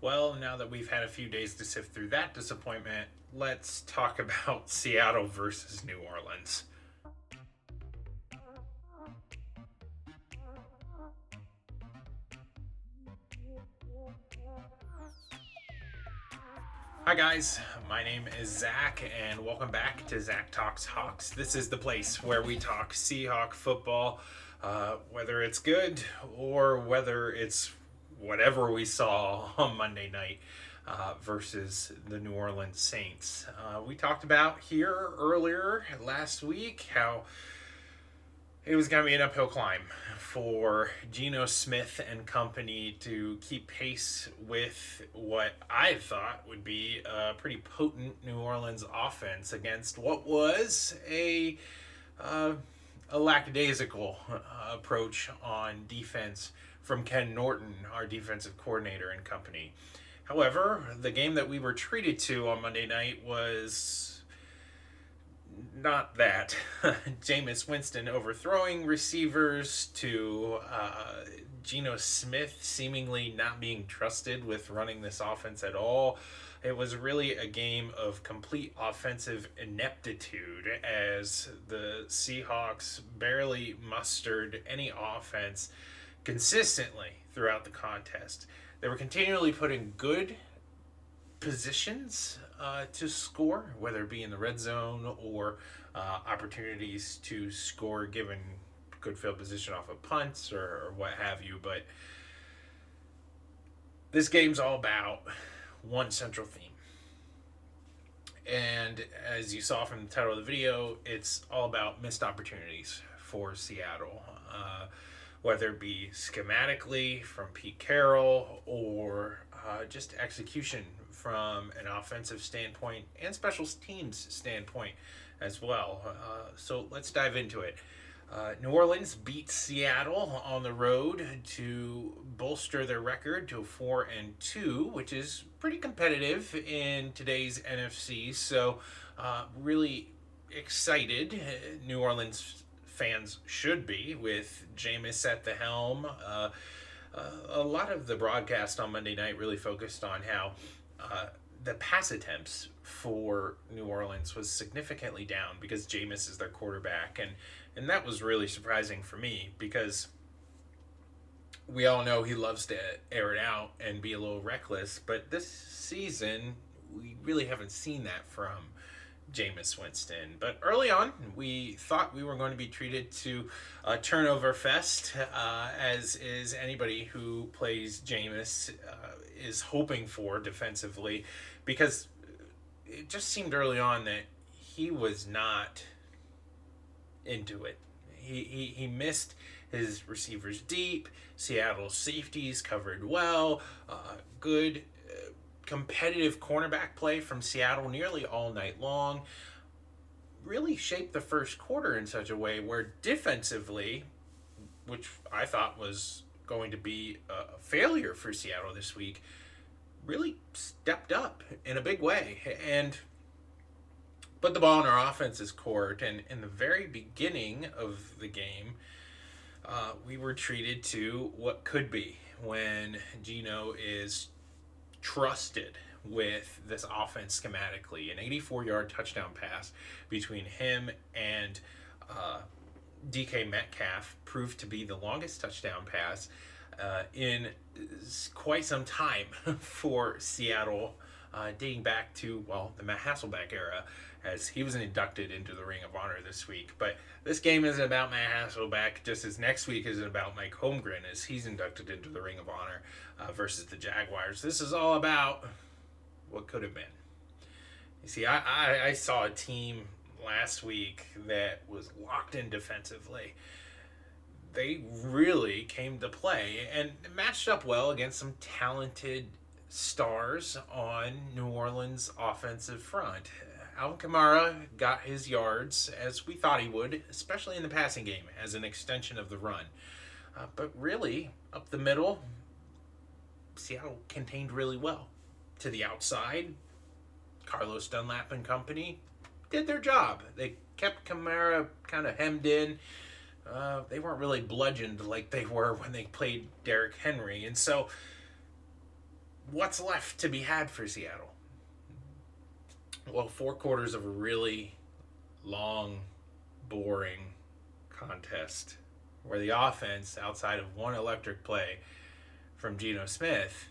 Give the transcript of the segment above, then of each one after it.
Well, now that we've had a few days to sift through that disappointment, let's talk about Seattle versus New Orleans. Hi, guys. My name is Zach, and welcome back to Zach Talks Hawks. This is the place where we talk Seahawk football, whether it's good or whether it's whatever we saw on Monday night versus the New Orleans Saints. We talked about here earlier last week how it was going to be an uphill climb for Geno Smith and company to keep pace with what I thought would be a pretty potent New Orleans offense against what was uh, a lackadaisical approach on defense from Ken Norton, our defensive coordinator and company. However, the game that we were treated to on Monday night was not that. Jameis Winston overthrowing receivers to Geno Smith seemingly not being trusted with running this offense at all. It was really a game of complete offensive ineptitude as the Seahawks barely mustered any offense consistently throughout the contest. They were continually putting good positions to score, whether it be in the red zone or opportunities to score given good field position off of punts or what have you. But this game's all about one central theme. And as you saw from the title of the video, it's all about missed opportunities for Seattle. Whether it be schematically from Pete Carroll or just execution from an offensive standpoint and special teams standpoint as well. So let's dive into it. New Orleans beat Seattle on the road to bolster their record to 4-2, which is pretty competitive in today's NFC. So, really excited. New Orleans fans should be with Jameis at the helm. A lot of the broadcast on Monday night really focused on how the pass attempts for New Orleans was significantly down because Jameis is their quarterback, and that was really surprising for me because we all know he loves to air it out and be a little reckless, but this season we really haven't seen that from Jameis Winston. But early on, we thought we were going to be treated to a turnover fest, as is anybody who plays Jameis is hoping for defensively, because it just seemed early on that he was not into it. He missed his receivers deep. Seattle's safeties covered well. Good competitive cornerback play from Seattle nearly all night long. Really shaped the first quarter in such a way where defensively, which I thought was going to be a failure for Seattle this week, really stepped up in a big way and put the ball in our offense's court. And in the very beginning of the game, we were treated to what could be when Geno is trusted with this offense schematically. An 84-yard touchdown pass between him and DK Metcalf proved to be the longest touchdown pass in quite some time for Seattle, dating back to, well, the Matt Hasselbeck era, as he was inducted into the Ring of Honor this week. But this game isn't about Matt Hasselbeck, just as next week isn't about Mike Holmgren as he's inducted into the Ring of Honor versus the Jaguars. This is all about what could have been. You see, I saw a team last week that was locked in defensively. They really came to play and matched up well against some talented stars on New Orleans' offensive front. Alvin Kamara got his yards as we thought he would, especially in the passing game as an extension of the run. But really, up the middle, Seattle contained really well. To the outside, Carlos Dunlap and company did their job. They kept Kamara kind of hemmed in. They weren't really bludgeoned like they were when they played Derrick Henry. And so what's left to be had for Seattle? Well, 4 quarters of a really long, boring contest where the offense, outside of one electric play from Geno Smith,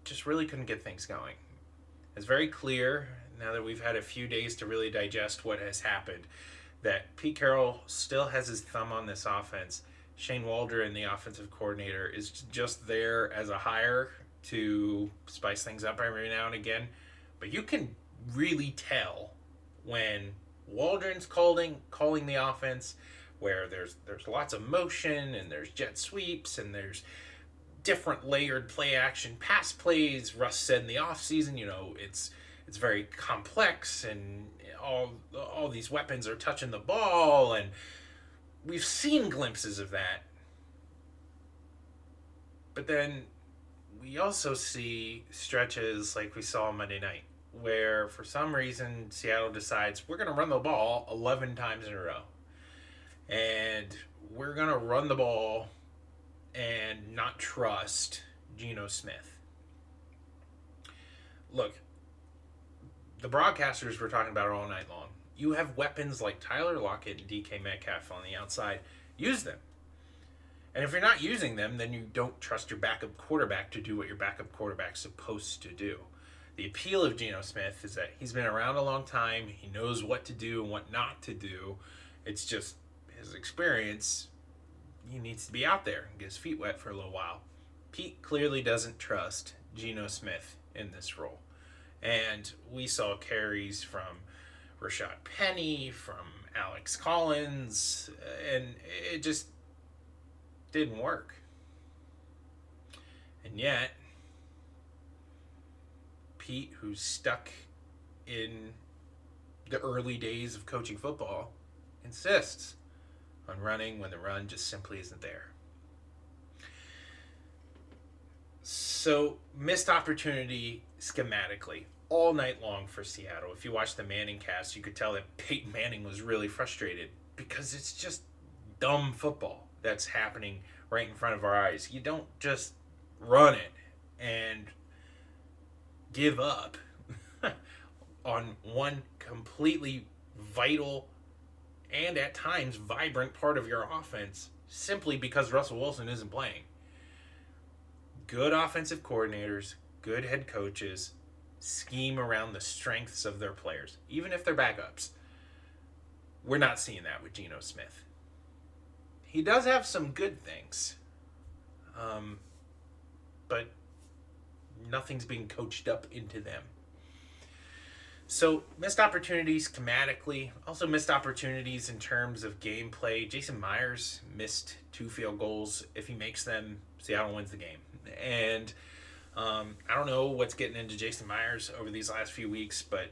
just really couldn't get things going. It's very clear now that we've had a few days to really digest what has happened that Pete Carroll still has his thumb on this offense. Shane Waldron, the offensive coordinator, is just there as a hire to spice things up every now and again. But you can really tell when Waldron's calling the offense, where there's lots of motion and there's jet sweeps and there's different layered play action pass plays. Russ said in the offseason, it's very complex and all these weapons are touching the ball, and we've seen glimpses of that. But then we also see stretches like we saw Monday night where for some reason Seattle decides we're going to run the ball 11 times in a row. And we're going to run the ball and not trust Geno Smith. Look, the broadcasters were talking about it all night long. You have weapons like Tyler Lockett and DK Metcalf on the outside. Use them. And if you're not using them, then you don't trust your backup quarterback to do what your backup quarterback's supposed to do. The appeal of Geno Smith is that he's been around a long time. He knows what to do and what not to do. It's just his experience. He needs to be out there and get his feet wet for a little while. Pete clearly doesn't trust Geno Smith in this role. And we saw carries from Rashad Penny, from Alex Collins, and it just didn't work. And yet, Pete, who's stuck in the early days of coaching football, insists on running when the run just simply isn't there. So, missed opportunity schematically all night long for Seattle. If you watch the Manning cast, you could tell that Peyton Manning was really frustrated because it's just dumb football that's happening right in front of our eyes. You don't just run it and give up on one completely vital and at times vibrant part of your offense simply because Russell Wilson isn't playing. Good offensive coordinators, good head coaches scheme around the strengths of their players, even if they're backups. We're not seeing that with Geno Smith. He does have some good things, but nothing's being coached up into them. So, missed opportunities schematically, also missed opportunities in terms of gameplay. Jason Myers missed 2 field goals. If he makes them, Seattle wins the game. And I don't know what's getting into Jason Myers over these last few weeks, but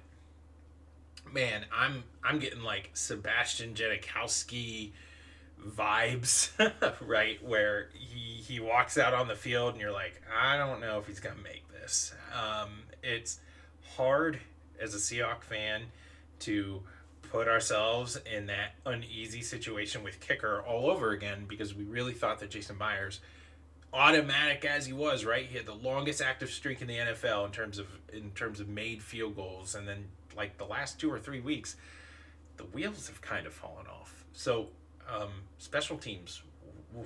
man, I'm getting like Sebastian Janikowski vibes, right? Where he walks out on the field and you're like, I don't know if he's gonna make this. It's hard as a Seahawks fan to put ourselves in that uneasy situation with kicker all over again, because we really thought that Jason Myers, automatic as he was, right? He had the longest active streak in the NFL in terms of made field goals, and then like the last 2 or 3 weeks, the wheels have kind of fallen off. So special teams,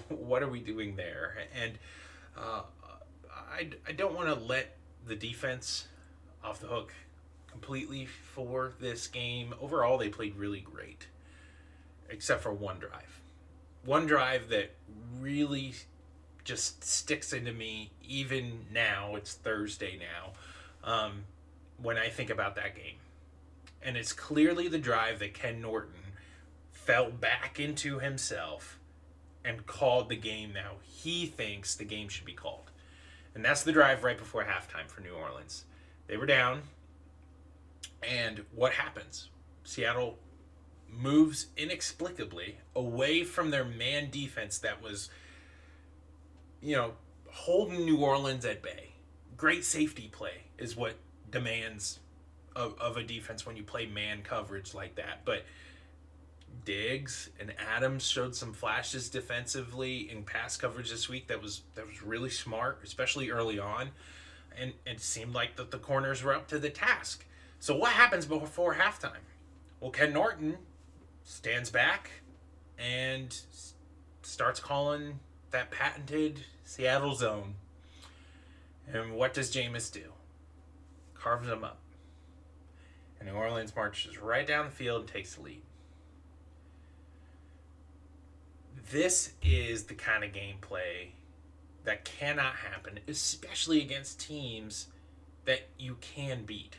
what are we doing there? And I don't want to let the defense off the hook completely for this game. Overall, they played really great, except for one drive that really just sticks into me even now. It's Thursday now, when I think about that game. And it's clearly the drive that Ken Norton fell back into himself and called the game now. He thinks the game should be called. And that's the drive right before halftime for New Orleans. They were down, and what happens? Seattle moves inexplicably away from their man defense that was, holding New Orleans at bay. Great safety play is what demands of a defense when you play man coverage like that. But Diggs and Adams showed some flashes defensively in pass coverage this week that was really smart, especially early on, and it seemed like that the corners were up to the task. So what happens before halftime? Well, Ken Norton stands back and starts calling that patented Seattle zone. And what does Jameis do? Carves them up. And New Orleans marches right down the field and takes the lead. This is the kind of gameplay that cannot happen, especially against teams that you can beat,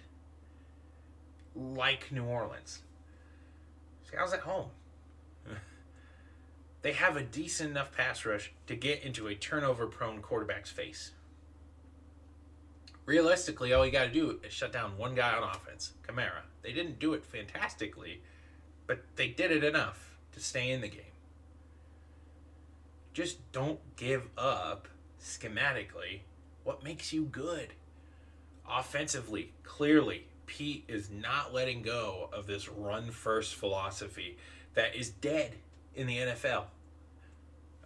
like New Orleans. Seattle's at home. They have a decent enough pass rush to get into a turnover-prone quarterback's face. Realistically, all you got to do is shut down one guy on offense, Kamara. They didn't do it fantastically, but they did it enough to stay in the game. Just don't give up schematically what makes you good. Offensively, clearly, Pete is not letting go of this run-first philosophy that is dead in the NFL.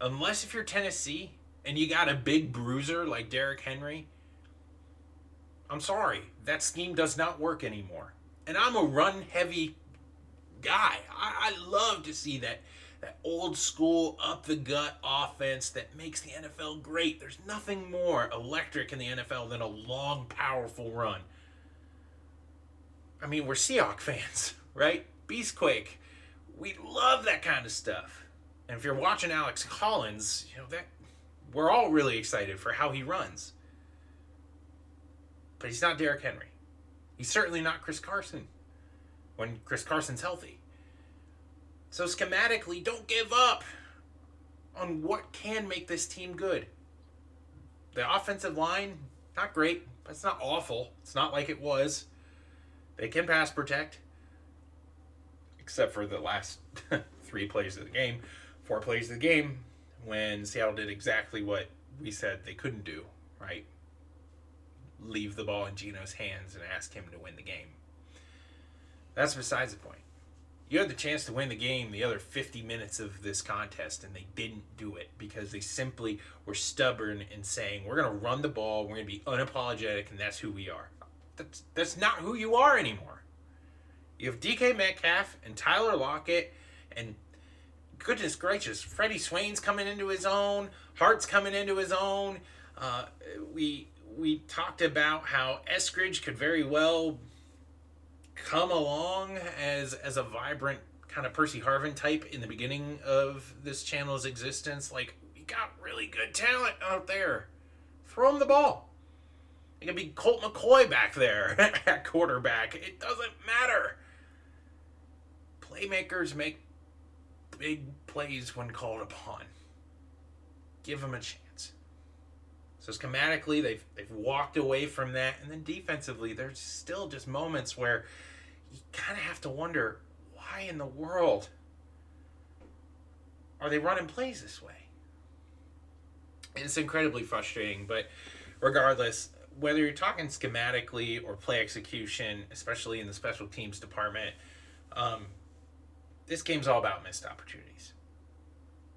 Unless if you're Tennessee and you got a big bruiser like Derrick Henry, I'm sorry, that scheme does not work anymore. And I'm a run-heavy guy. I love to see that old school up-the-gut offense that makes the NFL great. There's nothing more electric in the NFL than a long, powerful run. I mean, we're Seahawks fans, right? Beastquake. We love that kind of stuff. And if you're watching Alex Collins, that we're all really excited for how he runs. But he's not Derrick Henry. He's certainly not Chris Carson when Chris Carson's healthy. So schematically, don't give up on what can make this team good. The offensive line, not great, but it's not awful. It's not like it was. They can pass protect, except for the last 4 plays of the game, when Seattle did exactly what we said they couldn't do, right? Leave the ball in Geno's hands and ask him to win the game. That's besides the point. You had the chance to win the game the other 50 minutes of this contest, and they didn't do it because they simply were stubborn in saying, we're going to run the ball, we're going to be unapologetic, and that's who we are. That's not who you are anymore. You have DK Metcalf and Tyler Lockett, and goodness gracious, Freddie Swain's coming into his own, Hart's coming into his own. We talked about how Eskridge could very well come along as a vibrant kind of Percy Harvin type in the beginning of this channel's existence. Like, we got really good talent out there. Throw him the ball. It could be Colt McCoy back there at quarterback. It doesn't matter. Playmakers make big plays when called upon. Give them a chance. So schematically, they've walked away from that. And then defensively, there's still just moments where you kind of have to wonder, why in the world are they running plays this way? It's incredibly frustrating, but regardless, whether you're talking schematically or play execution, especially in the special teams department, this game's all about missed opportunities.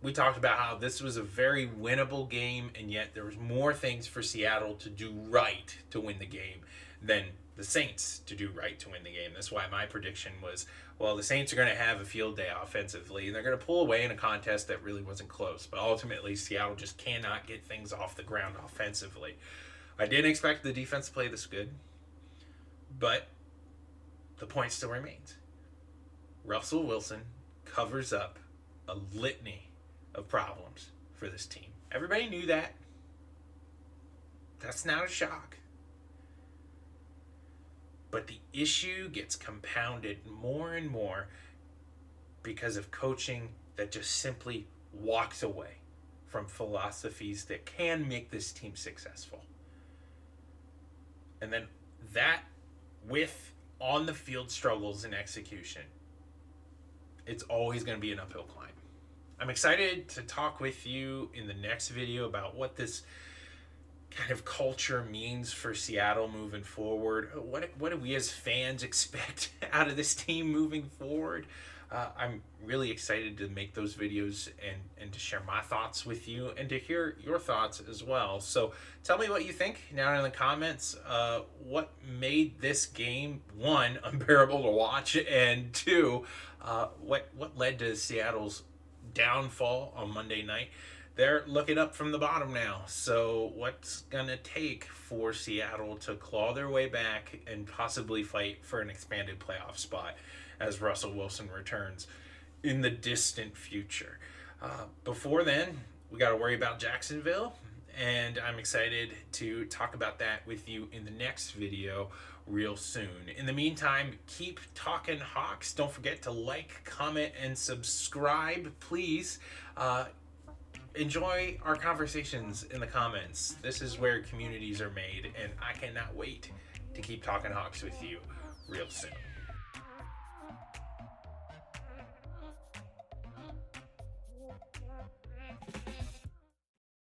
We talked about how this was a very winnable game, and yet there was more things for Seattle to do right to win the game than the Saints to do right to win the game. That's why my prediction was, well, the Saints are going to have a field day offensively, and they're going to pull away in a contest that really wasn't close. But ultimately, Seattle just cannot get things off the ground offensively. I didn't expect the defense to play this good, but the point still remains. Russell Wilson covers up a litany of problems for this team. Everybody knew that. That's not a shock. But the issue gets compounded more and more because of coaching that just simply walks away from philosophies that can make this team successful. And then that, with on-the-field struggles and execution, it's always going to be an uphill climb. I'm excited to talk with you in the next video about what this kind of culture means for Seattle moving forward. What do we as fans expect out of this team moving forward? I'm really excited to make those videos and to share my thoughts with you and to hear your thoughts as well. So tell me what you think down in the comments. What made this game, one, unbearable to watch, and two, what led to Seattle's downfall on Monday night? They're looking up from the bottom now. So what's gonna take for Seattle to claw their way back and possibly fight for an expanded playoff spot as Russell Wilson returns in the distant future? Before then, we got to worry about Jacksonville, and I'm excited to talk about that with you in the next video real soon. In the meantime, keep talking Hawks. Don't forget to like, comment, and subscribe, please. Enjoy our conversations in the comments. This is where communities are made, and I cannot wait to keep talking Hawks with you real soon.